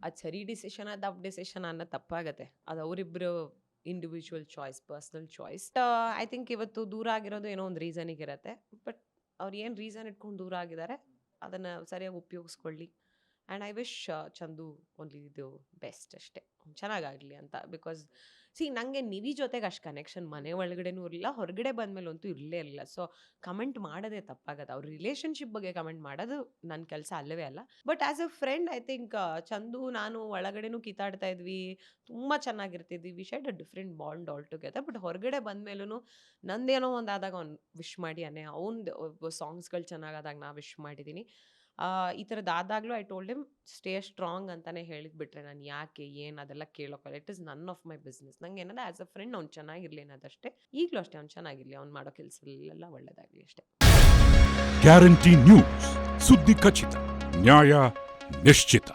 ಅದು ಸರಿ ಡಿಸಿಷನ್ ತಪ್ಪು ಡಿಸಿಷನ್ ಅನ್ನೋ ತಪ್ಪಾಗತ್ತೆ. ಅದು ಅವರಿಬ್ಬರು individual choice, personal choice. I think ಇವತ್ತು ದೂರ ಆಗಿರೋದು ಏನೋ ಒಂದು ರೀಸನಿಗಿರತ್ತೆ. ಬಟ್ ಅವ್ರು ಏನು ರೀಸನ್ ಇಟ್ಕೊಂಡು ದೂರ ಆಗಿದ್ದಾರೆ ಅದನ್ನು ಸರಿಯಾಗಿ ಉಪಯೋಗಿಸ್ಕೊಳ್ಳಿ. And I wish Chandu only ಇದು ಬೆಸ್ಟ್ ಅಷ್ಟೇ, ಚೆನ್ನಾಗಾಗಲಿ ಅಂತ. ಬಿಕಾಸ್ ನನಗೆ ನಿವಿ ಜೊತೆಗೆ ಅಷ್ಟು ಕನೆಕ್ಷನ್ ಮನೆ ಒಳಗಡೆನೂ ಇರಲಿಲ್ಲ, ಹೊರಗಡೆ ಬಂದಮೇಲಂತೂ ಇರಲೇ ಇರಲಿಲ್ಲ. ಸೊ ಕಮೆಂಟ್ ಮಾಡೋದೇ ತಪ್ಪಾಗತ್ತೆ. ಅವ್ರ ರಿಲೇಷನ್ಶಿಪ್ ಬಗ್ಗೆ ಕಮೆಂಟ್ ಮಾಡೋದು ನನ್ನ ಕೆಲಸ ಅಲ್ಲವೇ ಅಲ್ಲ. But as a friend I think Chandu ನಾನು ಒಳಗಡೆನೂ ಕಿತ್ತಾಡ್ತಾ ಇದ್ವಿ, ತುಂಬ ಚೆನ್ನಾಗಿರ್ತಿದ್ವಿ. We shared a different bond all together. But ಹೊರಗಡೆ ಬಂದಮೇಲೂ ನಂದೇನೋ ಒಂದು ಆದಾಗ ಅವ್ನು ವಿಶ್ ಮಾಡಿಯಾನೆ, ಅವ್ನು ಸಾಂಗ್ಸ್ಗಳು ಚೆನ್ನಾಗಾದಾಗ ನಾ ವಿಶ್ ಮಾಡಿದ್ದೀನಿ. ಈ ಥರದ್ದು ಆದಾಗಲೂ I told him stay strong ಅಂತಲೇ ಹೇಳಿದ್ಬಿಟ್ರೆ ನಾನು ಯಾಕೆ ಏನು ಅದೆಲ್ಲ ಕೇಳೋಕ್ಕಲ್ಲ. It is none of my business. ನಂಗೆ ಏನಂದರೆ ಆ್ಯಸ್ ಅ ಫ್ರೆಂಡ್ ಅವ್ನು ಚೆನ್ನಾಗಿರಲಿ ಅನ್ನೋದಷ್ಟೇ. ಈಗಲೂ ಅಷ್ಟೇ ಅವ್ನು ಚೆನ್ನಾಗಿರಲಿ, ಅವ್ನು ಮಾಡೋ ಕೆಲಸದಲ್ಲೆಲ್ಲ ಒಳ್ಳೆಯದಾಗಲಿ ಅಷ್ಟೇ. ಗ್ಯಾರಂಟಿ ನ್ಯೂಸ್, ಸುದ್ದಿ ಖಚಿತ, ನ್ಯಾಯ ನಿಶ್ಚಿತ.